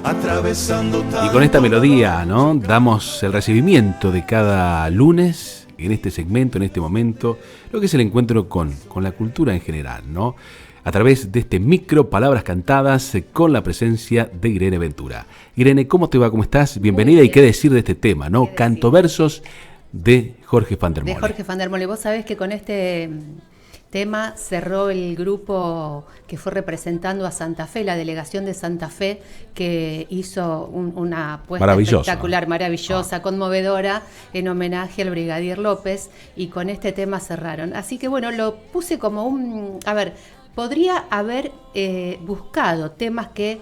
atravesando Y con esta melodía, ¿no?, damos el recibimiento de cada lunes en este segmento, en este momento, lo que es el encuentro con la cultura en general, ¿no? A través de este micro Palabras Cantadas con la presencia de Irene Ventura. Irene, ¿cómo te va? ¿Cómo estás? Bienvenida. Y qué decir de este tema, ¿no? Cantoversos de Jorge van der Molle. De Jorge van der Molle. Vos sabés que con este tema cerró el grupo que fue representando a Santa Fe, la delegación de Santa Fe, que hizo una puesta espectacular, maravillosa, conmovedora, en homenaje al Brigadier López, y con este tema cerraron. Así que bueno, lo puse como un... A ver, podría haber buscado temas que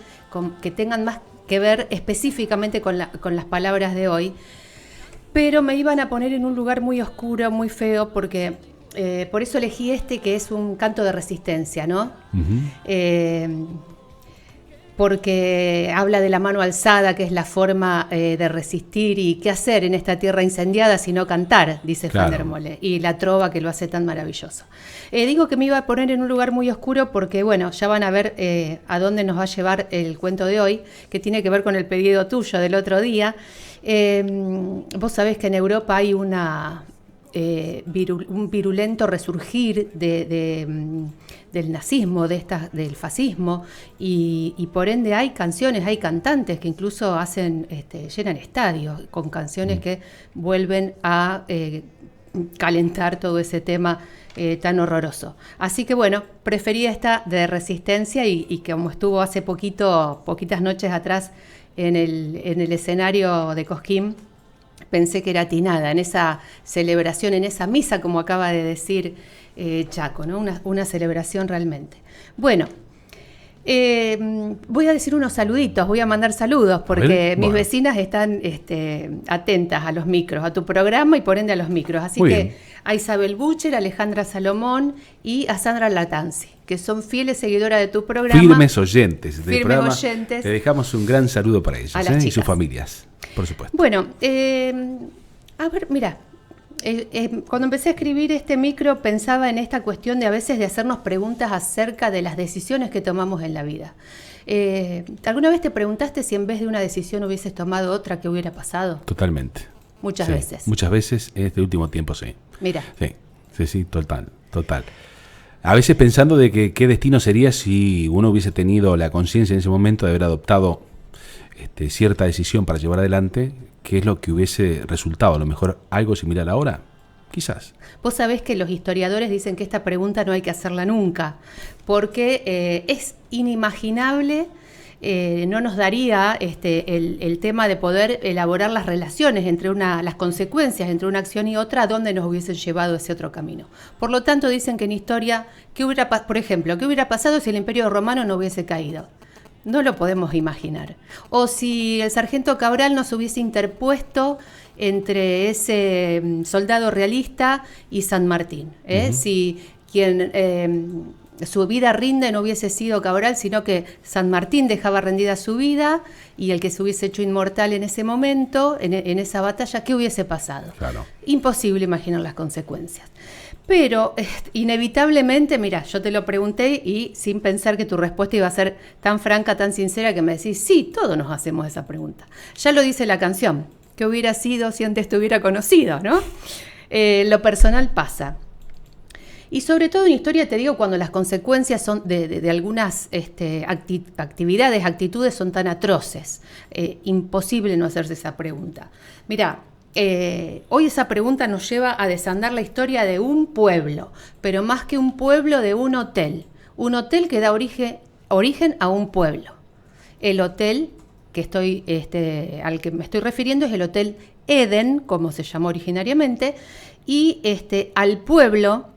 tengan más que ver específicamente con las palabras de hoy, pero me iban a poner en un lugar muy oscuro, muy feo, porque... por eso elegí este, que es un canto de resistencia, ¿no? Uh-huh. Porque habla de la mano alzada, que es la forma de resistir, y qué hacer en esta tierra incendiada sino cantar, dice Van der Molle, y la trova que lo hace tan maravilloso. Digo que me iba a poner en un lugar muy oscuro porque, bueno, ya van a ver a dónde nos va a llevar el cuento de hoy, que tiene que ver con el pedido tuyo del otro día. Vos sabés que en Europa hay un virulento resurgir del nazismo, del fascismo, y por ende hay canciones, hay cantantes que incluso llenan estadios con canciones que vuelven a calentar todo ese tema tan horroroso. Así que bueno, preferí esta de resistencia, y como estuvo hace poquitas noches atrás en el escenario de Cosquín, pensé que era atinada en esa celebración, en esa misa, como acaba de decir Chaco, ¿no? Una celebración realmente. Bueno, voy a decir unos saluditos, voy a mandar saludos, porque mis vecinas están atentas a los micros, a tu programa y por ende a los micros. Así que a Isabel Bucher, a Alejandra Salomón y a Sandra Latanzi, que son fieles seguidoras de tu programa. Firmes oyentes del programa. Oyentes. Le dejamos un gran saludo para ellos y sus familias. Por supuesto. Bueno, a ver, mira, cuando empecé a escribir este micro pensaba en esta cuestión de a veces de hacernos preguntas acerca de las decisiones que tomamos en la vida. ¿Alguna vez te preguntaste si en vez de una decisión hubieses tomado otra, qué hubiera pasado? Totalmente. Muchas veces. Muchas veces en este último tiempo, sí. Mira. Sí, total. A veces pensando de que qué destino sería si uno hubiese tenido la conciencia en ese momento de haber adoptado cierta decisión para llevar adelante, qué es lo que hubiese resultado. A lo mejor algo similar ahora, quizás. Vos sabés que los historiadores dicen que esta pregunta no hay que hacerla nunca, porque es inimaginable, no nos daría el tema de poder elaborar las relaciones las consecuencias entre una acción y otra, a dónde nos hubiesen llevado ese otro camino. Por lo tanto, dicen que en historia, por ejemplo, ¿qué hubiera pasado si el Imperio Romano no hubiese caído? No lo podemos imaginar. O si el sargento Cabral nos hubiese interpuesto entre ese soldado realista y San Martín. Uh-huh. Si quien su vida rinde no hubiese sido Cabral, sino que San Martín dejaba rendida su vida, y el que se hubiese hecho inmortal en ese momento, en esa batalla, ¿qué hubiese pasado? Claro. Imposible imaginar las consecuencias. Pero inevitablemente, mira, yo te lo pregunté y sin pensar que tu respuesta iba a ser tan franca, tan sincera, que me decís, sí, todos nos hacemos esa pregunta. Ya lo dice la canción, ¿qué hubiera sido si antes te hubiera conocido, no? Lo personal pasa. Y sobre todo en historia, te digo, cuando las consecuencias son de algunas actividades, actitudes son tan atroces, imposible no hacerse esa pregunta. Mira, hoy esa pregunta nos lleva a desandar la historia de un pueblo, pero más que un pueblo, de un hotel que da origen a un pueblo. El hotel al que me estoy refiriendo es el Hotel Eden, como se llamó originariamente, y al pueblo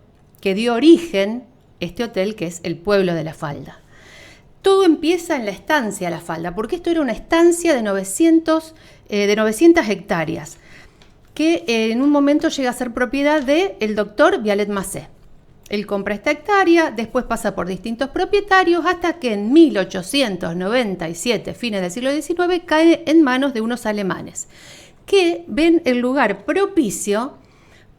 que dio origen este hotel, que es el pueblo de La Falda. Todo empieza en la estancia La Falda, porque esto era una estancia de 900 hectáreas, que en un momento llega a ser propiedad del doctor Vialet Macé. Él compra esta hectárea, después pasa por distintos propietarios, hasta que en 1897, fines del siglo XIX, cae en manos de unos alemanes, que ven el lugar propicio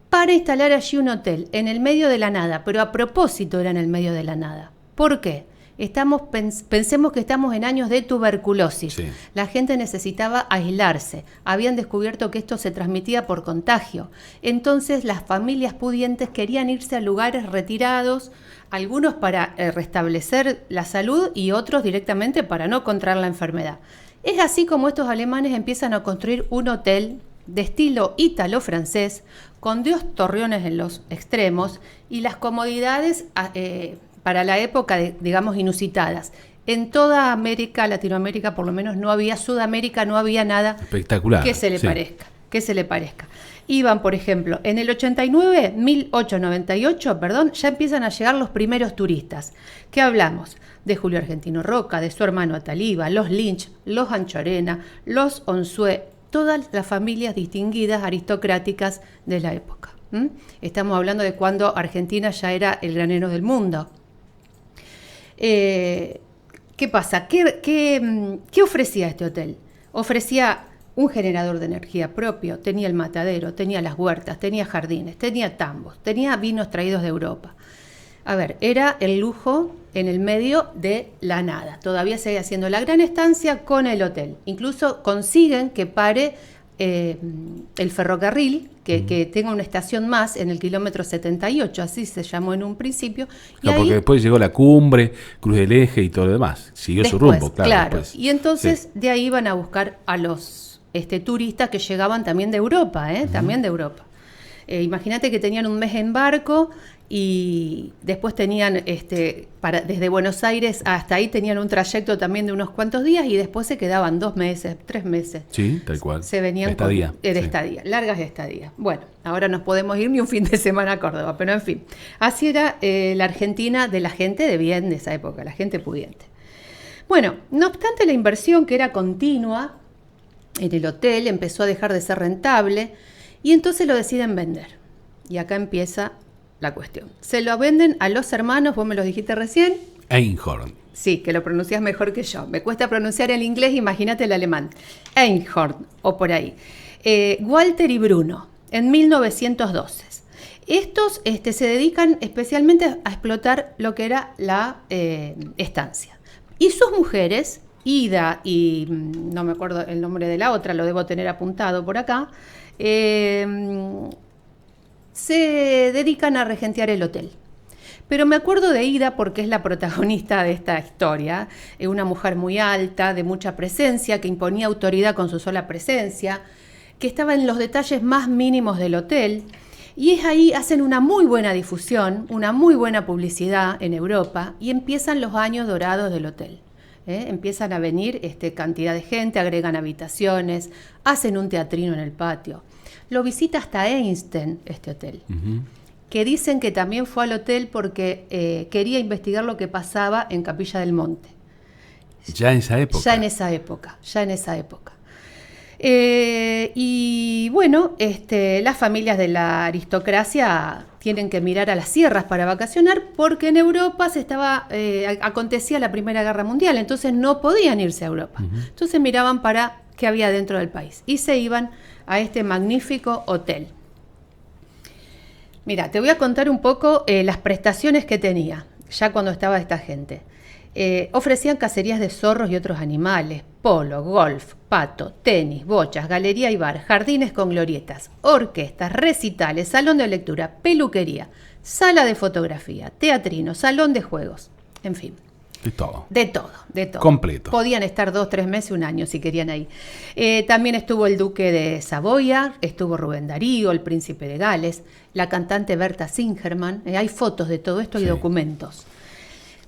para instalar allí un hotel, en el medio de la nada, pero a propósito era en el medio de la nada. ¿Por qué? Pensemos que estamos en años de tuberculosis. Sí. La gente necesitaba aislarse. Habían descubierto que esto se transmitía por contagio. Entonces las familias pudientes querían irse a lugares retirados, algunos para restablecer la salud y otros directamente para no contraer la enfermedad. Es así como estos alemanes empiezan a construir un hotel de estilo ítalo-francés, con 2 torreones en los extremos y las comodidades para la época, digamos, inusitadas. En toda América, Latinoamérica por lo menos no había, Sudamérica no había nada espectacular que se le parezca. Iban, por ejemplo, en el 1898, ya empiezan a llegar los primeros turistas. ¿Qué hablamos? De Julio Argentino Roca, de su hermano Ataliba, los Lynch, los Anchorena, los Onsué, todas las familias distinguidas aristocráticas de la época. Estamos hablando de cuando Argentina ya era el granero del mundo. ¿Qué pasa? ¿Qué ofrecía este hotel? Ofrecía un generador de energía propio, tenía el matadero, tenía las huertas, tenía jardines, tenía tambos, tenía vinos traídos de Europa. A ver, era el lujo en el medio de la nada. Todavía sigue haciendo la gran estancia con el hotel. Incluso consiguen que pare el ferrocarril, que tenga una estación más en el kilómetro 78, así se llamó en un principio. Y porque después llegó la cumbre, Cruz del Eje y todo lo demás. Siguió su rumbo, claro. Después. Y entonces de ahí iban a buscar a los turistas que llegaban también de Europa, también de Europa. Imagínate que tenían un mes en barco y después tenían, desde Buenos Aires hasta ahí tenían un trayecto también de unos cuantos días y después se quedaban 2 meses, 3 meses. Sí, tal cual. Se venían estadía. Estadía, largas estadías. Bueno, ahora nos podemos ir ni un fin de semana a Córdoba, pero en fin. Así era la Argentina de la gente de bien de esa época, la gente pudiente. Bueno, no obstante la inversión que era continua en el hotel empezó a dejar de ser rentable y entonces lo deciden vender. Y acá empieza la cuestión. Se lo venden a los hermanos, vos me lo dijiste recién. Einhorn. Sí, que lo pronuncias mejor que yo. Me cuesta pronunciar el inglés, imagínate el alemán. Einhorn, o por ahí. Walter y Bruno, en 1912. Estos se dedican especialmente a explotar lo que era la estancia. Y sus mujeres, Ida y no me acuerdo el nombre de la otra, lo debo tener apuntado por acá, se dedican a regentear el hotel. Pero me acuerdo de Ida porque es la protagonista de esta historia, una mujer muy alta, de mucha presencia, que imponía autoridad con su sola presencia, que estaba en los detalles más mínimos del hotel, y es ahí, hacen una muy buena difusión, una muy buena publicidad en Europa, y empiezan los años dorados del hotel. Empiezan a venir cantidad de gente, agregan habitaciones, hacen un teatrino en el patio. Lo visita hasta Einstein, este hotel, que dicen que también fue al hotel porque quería investigar lo que pasaba en Capilla del Monte. Ya en esa época. Ya en esa época. Y bueno, las familias de la aristocracia tienen que mirar a las sierras para vacacionar porque en Europa acontecía la Primera Guerra Mundial, entonces no podían irse a Europa. Entonces miraban para qué había dentro del país y se iban a este magnífico hotel. Mira, te voy a contar un poco las prestaciones que tenía ya cuando estaba esta gente. Ofrecían cacerías de zorros y otros animales, polo, golf, pato, tenis, bochas, galería y bar, jardines con glorietas, orquestas, recitales, salón de lectura, peluquería, sala de fotografía, teatrino, salón de juegos, en fin. De todo. De todo. Completo. Podían estar 2, 3 meses, un año si querían ahí. También estuvo el duque de Saboya, estuvo Rubén Darío, el príncipe de Gales, la cantante Berta Singerman. Hay fotos de todo esto y documentos.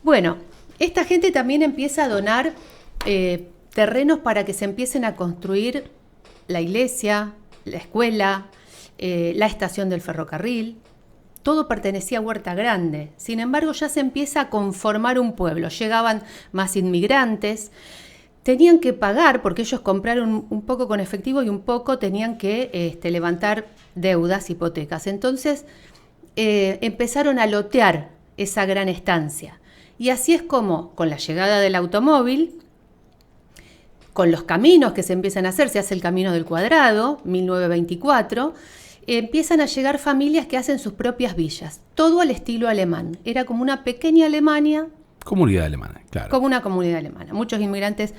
Bueno, esta gente también empieza a donar terrenos para que se empiecen a construir la iglesia, la escuela, la estación del ferrocarril. Todo pertenecía a Huerta Grande. Sin embargo, ya se empieza a conformar un pueblo. Llegaban más inmigrantes. Tenían que pagar, porque ellos compraron un poco con efectivo y un poco tenían que levantar deudas, hipotecas. Entonces, empezaron a lotear esa gran estancia. Y así es como, con la llegada del automóvil, con los caminos que se empiezan a hacer, se hace el Camino del Cuadrado, 1924, empiezan a llegar familias que hacen sus propias villas, todo al estilo alemán. Era como una pequeña Alemania Comunidad alemana, claro. Como una comunidad alemana. Muchos inmigrantes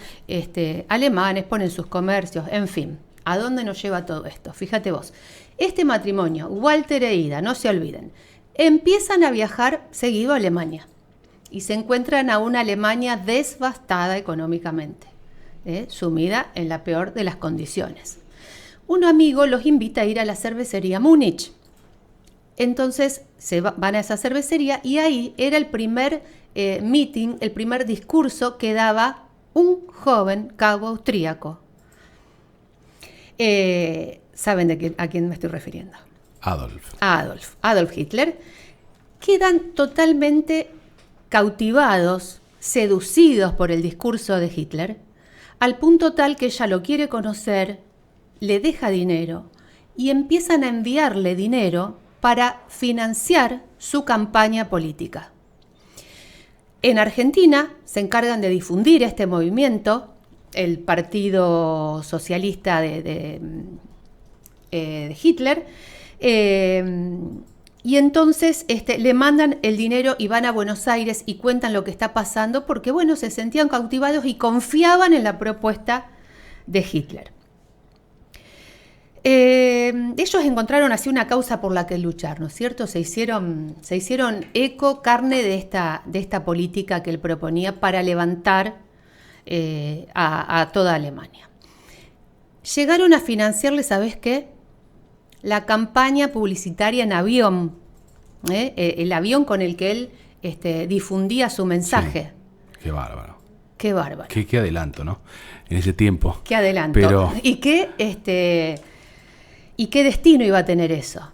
alemanes ponen sus comercios, en fin. ¿A dónde nos lleva todo esto? Fíjate vos. Este matrimonio, Walter e Ida, no se olviden, empiezan a viajar seguido a Alemania y se encuentran a una Alemania devastada económicamente, sumida en la peor de las condiciones. Un amigo los invita a ir a la cervecería Múnich. Entonces van a esa cervecería y ahí era el primer meeting, el primer discurso que daba un joven cabo austríaco. ¿Saben a quién me estoy refiriendo? Adolf Hitler. Quedan totalmente cautivados, seducidos por el discurso de Hitler, al punto tal que ella lo quiere conocer, le deja dinero y empiezan a enviarle dinero para financiar su campaña política. En Argentina se encargan de difundir este movimiento, el Partido Socialista de Hitler, y entonces le mandan el dinero y van a Buenos Aires y cuentan lo que está pasando porque, bueno, se sentían cautivados y confiaban en la propuesta de Hitler. Ellos encontraron así una causa por la que luchar, ¿no es cierto? Se hicieron eco, carne de esta política que él proponía para levantar a toda Alemania. Llegaron a financiarle, ¿sabés qué? La campaña publicitaria en avión, el avión con el que él difundía su mensaje. Sí, qué bárbaro. Qué bárbaro. Qué adelanto, ¿no? En ese tiempo. Qué adelanto. Pero... ¿Y qué destino iba a tener eso?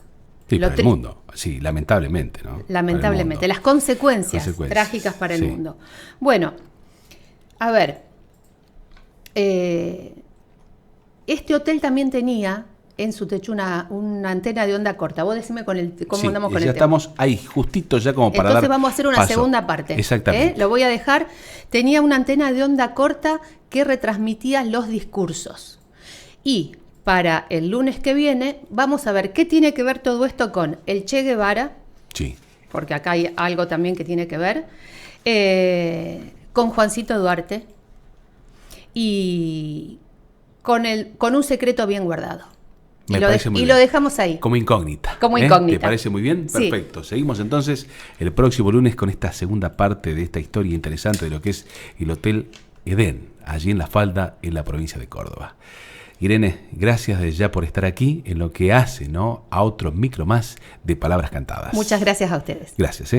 Sí, para el mundo. Sí, lamentablemente, ¿no? Lamentablemente. Las consecuencias trágicas para el mundo. Bueno, a ver. Este hotel también tenía en su techo una antena de onda corta. Vos decime cómo andamos con el tema. Ya estamos ahí, justito ya como para Entonces vamos a hacer una segunda parte. Exactamente. Lo voy a dejar. Tenía una antena de onda corta que retransmitía los discursos. Y para el lunes que viene vamos a ver qué tiene que ver todo esto con el Che Guevara. Sí. Porque acá hay algo también que tiene que ver. Con Juancito Duarte. Y con un secreto bien guardado. Me parece muy bien. Lo dejamos ahí. Como incógnita. Como incógnita. ¿Te parece muy bien? Sí. Perfecto. Seguimos entonces el próximo lunes con esta segunda parte de esta historia interesante de lo que es el Hotel Edén, allí en La Falda, en la provincia de Córdoba. Irene, gracias desde ya por estar aquí en lo que hace, ¿no?, a otro micro más de Palabras Cantadas. Muchas gracias a ustedes. Gracias.